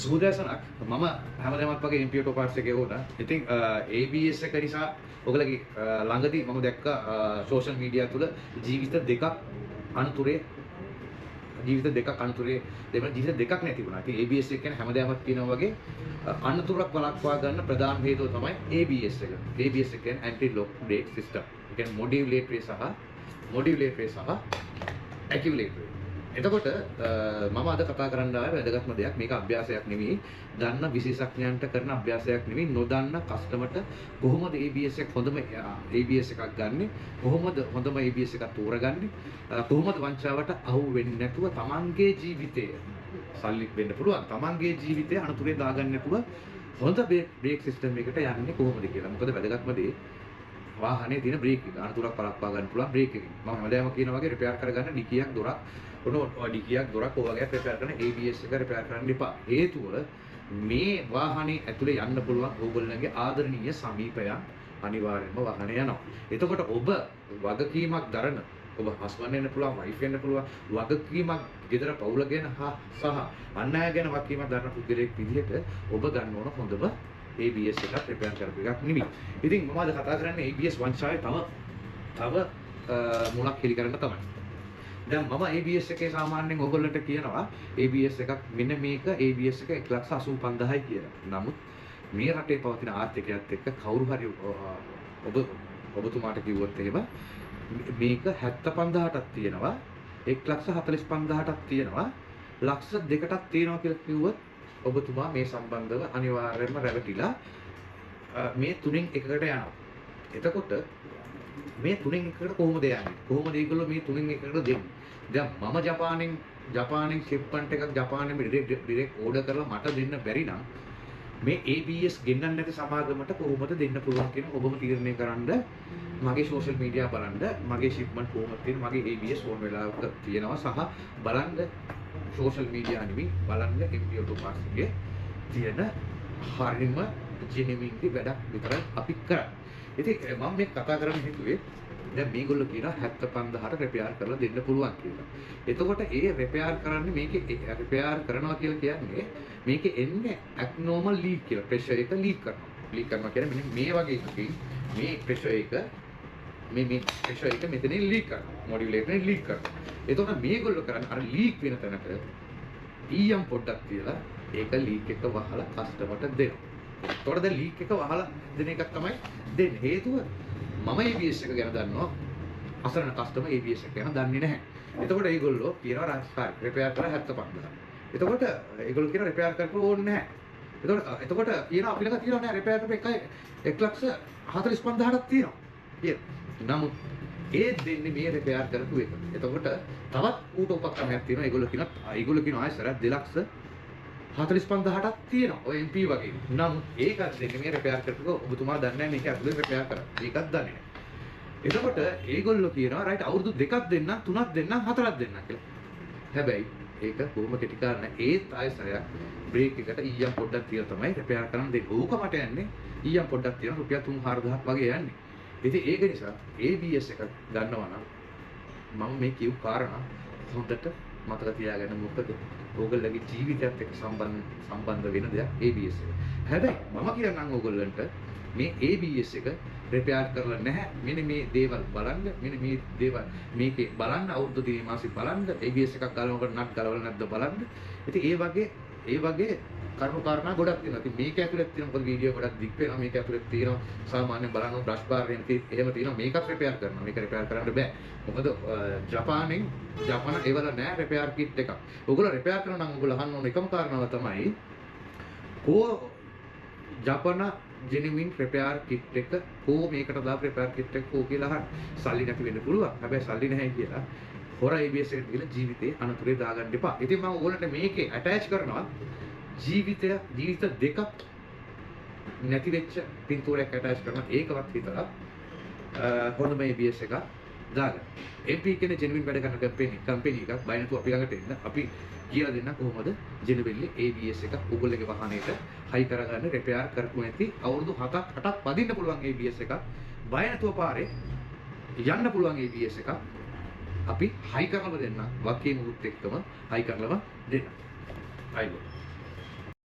සූදාසනක් මම හැමදාමත් වගේ MP auto parts එකේ වුණා. ඉතින් ABS එක නිසා ඔයගලගේ ළඟදී මම දැක්කා සෝෂල් මීඩියා තුල ජීවිත දෙකක් අනුතරේ දෙවන ජීවිත දෙකක් නැති වුණා. ඉතින් ABS එක කියන්නේ හැමදාමත් කියනවා වගේ අනුතරක් වළක්වා ගන්න ප්‍රධාන හේතුව තමයි ABS එක. ABS එක කියන්නේ anti lock brake system. ඒ කියන්නේ modulatory සහ accumulatory. එතකොට මම අද කතා කරන්න ආවේ වැදගත්ම දෙයක්. මේක අභ්‍යාසයක් නෙවෙයි. දන්න විශේෂඥයන්ට කරන අභ්‍යාසයක් නෙවෙයි. නොදන්න කස්ටමර්ට කොහොමද ABS එක හොඳම ABS එකක් ගන්නෙ? කොහොමද හොඳම ABS එකක් තෝරගන්නේ? කොහොමද වංචාවට අහු වෙන්නේ නැතුව තමන්ගේ ජීවිතය සල්ලි වෙන්න පුළුවන්. තමන්ගේ ජීවිතය අනුතරේ දාගන්න නැතුව හොඳ බ්‍රේක් සිස්ටම් එකකට යන්නේ කොහොමද කියලා. මොකද වැදගත්ම දේ වාහනේ තියෙන බ්‍රේක් එක අනුතරක් පළක්වා ගන්න පුළුවන් බ්‍රේක් එකකින්. මම හැමදාම කියනවා වගේ රිපෙයාර් කරගන්න ඩිකියක් දොරක් ඩිකියක් දොරක් ඔය වගේ රිපෙයාර් කරන ABS එක රිපෙයාර් කරන්න එපා. හේතුව මේ වාහනේ ඇතුලේ යන්න පුළුවන් ඕගොල්ලන්ගේ ආදරණීය සමීපයන් අනිවාර්යයෙන්ම වාහනේ යනවා. එතකොට ඔබ වගකීමක් දරන ඔබ හස්බන්ඩ් වෙන්න පුළුවන් වයිෆ් වෙන්න පුළුවන් වගකීමක් ගෙදර පවුල ගැන සහ අන් අය ගැන වගකීමක් දරන පුද්ගලයෙක් විදිහට ඔබ ගන්න ඕන හොඳම ABS එකක් රිපෙයාර් කරපු එකක් නෙමෙයි. ඉතින් මම අද කතා කරන්නේ ABS වංචාවේ තව මුලක් හෙලි කරන්න තමයි. දැන් මම ABS එකේ සාමාන්‍යයෙන් ඔයගොල්ලන්ට කියනවා ABS එකක් මෙන්න මේක ABS එක 1,85,000යි කියලා. නමුත් මේ රටේ පවතින ආර්ථිකයත් එක්ක කවුරු හරි ඔබතුමාට කිව්වොත් එහෙම මේක 75,000ටක් තියෙනවා 1,45,000ටක් තියෙනවා ලක්ෂ 2කටක් තියෙනවා කියලා කිව්වොත් ඔබතුමා මේ සම්බන්ධව අනිවාර්යයෙන්ම රැවටිලා මේ තුනෙන් එකකට යනවා. එතකොට මේ තුනෙන් එකකට කොහොමද යන්නේ? කොහොමද ඒගොල්ලෝ මේ තුනෙන් එකකට දෙන්නේ? දැන් මම ජපානෙන් ෂිප්මන්ට් එකක් ජපානෙම ඩිරෙක්ට් ඕඩර් කරලා මට දෙන්න බැරි නම් මේ ABS ගෙන්නන්න නැති සමාගමට කොහොමද දෙන්න පුළුවන් කියන ඔබම තීරණය කරන්න. මගේ සෝෂල් මීඩියා බලන්න මගේ ෂිප්මන්ට් කොහොමද තියෙන්නේ මගේ ABS ඕන වෙලාවක තියෙනවා සහ බලන්න සෝෂල් මීඩියා නෙමෙයි බලන්න MP auto parts එකේ තියෙන හරිම ජෙනුයින්ලි වැඩක් විතරයි අපි කරන්නේ. ඉතින් මම මේ කතා කරන්න හිතුවේ දැන් මේගොල්ලෝ කියනවා 75,000ට රිපෙයාර් කරලා දෙන්න පුළුවන් කියලා. එතකොට ඒ රිපෙයාර් කරන්නේ මේකේ රිපෙයාර් කරනවා කියලා කියන්නේ මේකේ එන්නේ ඇබ්නෝමල් ලීක් කියලා ප්‍රෙෂර් එක ලීක් කරනවා. ලීක් කරනවා කියන්නේ මෙන්න මේ වගේ එකකින් මේ ප්‍රෙෂර් එක මේ ප්‍රෙෂර් එක මෙතනින් ලීක් කරනවා. මොඩියුලේටරෙන් ලීක් කරනවා. එතකොට මේගොල්ලෝ කරන්නේ අර ලීක් වෙන තැනට ඊයම් පොඩ්ඩක් තියලා ඒක ලීක් එක වහලා කස්ටමර්ට දෙනවා. එතකොට දැන් ලීක් එක වහලා දෙන එකක් තමයි දෙන්නේ. හේතුව මම ABS එක ගැන දන්නවා අසරණ කස්ටමර් ABS එක ගැන දන්නේ නැහැ. එතකොට ඒගොල්ලෝ කියනවා රාජකාරී රිපෙයාර් කරලා 75,000. එතකොට ඒගොල්ලෝ කියනවා රිපෙයාර් කරන්න ඕනේ නැහැ. එතකොට කියනවා අපි ළඟ තියෙනවා නෑ රිපෙයාර් කරපු එකයි 1,45,000ක් තියෙනවා. නමුත් ඒ දෙන්නේ මේ රිපෙයාර් කරපු එක. එතකොට තවත් ඌට උපක්‍රමයක් තියෙනවා. ඒගොල්ලෝ කියනවා ආයෙසර 2,45,000ක් තියෙනවා. ඔය MP වගේ. නමුත් ඒකත් දෙන්නේ මේ රිපෙයාර් කරපු ඔබතුමා දන්නේ නැහැ මේක ඇතුලේ රිපෙයාර් කරා. ඒකත් දන්නේ නැහැ. එතකොට ඒගොල්ලෝ කියනවා රයිට් අවුරුදු 2ක් දෙන්නම් 3ක් දෙන්නම් 4ක් දෙන්නම් කියලා. හැබැයි ඒක කොහොම කෙටි කාරණා ඒත් ආයෙසරයක් බ්‍රේක් එකට ඊයම් පොඩ්ඩක් තියලා තමයි රිපෙයාර් කරන්න දෙන්නේ. ඕක මට යන්නේ ඊයම් පොඩ්ඩක් තියන රුපියල් 3-4,000ක් වගේ යන්නේ. ඉතින් ඒක නිසා ABS එකක් ගන්නවා නම් මම මේ කියු කාරණා හොඳට මතක තියාගන්න. මොකද ඕගොල්ලන්ගේ ජීවිතයත් එක්ක සම්බන්ධ වෙන දෙයක් ABS එක. හැබැයි මම කියන්නම් ඕගොල්ලන්ට මේ ABS එක රිපෙයාර් කරලා නැහැ. මෙන්න මේ දේවල් බලන්න. මෙන්න මේ දේවල් මේකේ බලන්න අවුරුදු 3 මාසෙ බලන්න ABS එකක් ගලවනකොට නට් ගලවලා නැද්ද බලන්න. ඉතින් ඒ වගේ කරුණු කාරණා ගොඩක් තියෙනවා. ඉතින් මේක ඇතුලේ තියෙන මොකද වීඩියෝ ගොඩක් දික් වෙනවා. මේක ඇතුලේ තියෙනවා සාමාන්‍යයෙන් බලන්න බ්‍රෂ් බාර් එහෙම තියෙනවා. මේකත් රිපෙයාර් කරනවා. මේක රිපෙයාර් කරන්න බෑ. මොකද ජපාන ඒවල නෑ රිපෙයාර් කිට් එකක්. ඔයගොල්ලෝ රිපෙයාර් කරනවා නම් ඔයගොල්ලෝ අහන්න ඕන එකම කාරණාව තමයි ජපාන ජෙනුයින් රිපෙයාර් කිට් එක මේකට දාපු රිපෙයාර් කිට් එක කියලා අහන්න. සල්ලි නැති වෙන්න පුළුවන්. හැබැයි සල්ලි නැහැ කියලා හොර ABS එකට ගිහලා ජීවිතේ අනතුරේ දාගන්න එපා. ඉතින් මම ඕගොල්ලන්ට මේකේ ඇටච් කරනවා ජීවිත දෙකක් නැති වෙච්ච පින්තූරයක් ඇටච් කරනවා. ඒකවත් හිතලා හොඳම ABS එකක් දාගන්න. MP කියන්නේ ජෙනුයින් වැඩ කරන කම්පැනි එකක්. බය නැතුව අපි ළඟට එන්න. අපි කියලා දෙන්න කොහොමද ජෙනුයින්ලි ABS එකක් ඔයගොල්ලෝගේ වාහනේට හයි කරගන්න රිපෙයාර් කරපු නැති අවුරුදු 7ක් පදින්න පුළුවන් ABS එකක්. බය නැතුව පාරේ යන්න පුළුවන් ABS එකක්. අපි හයි කරලා දෙන්න. වකීමුත් එක්කම හයි කරලම දෙන්න. හයිබෝ.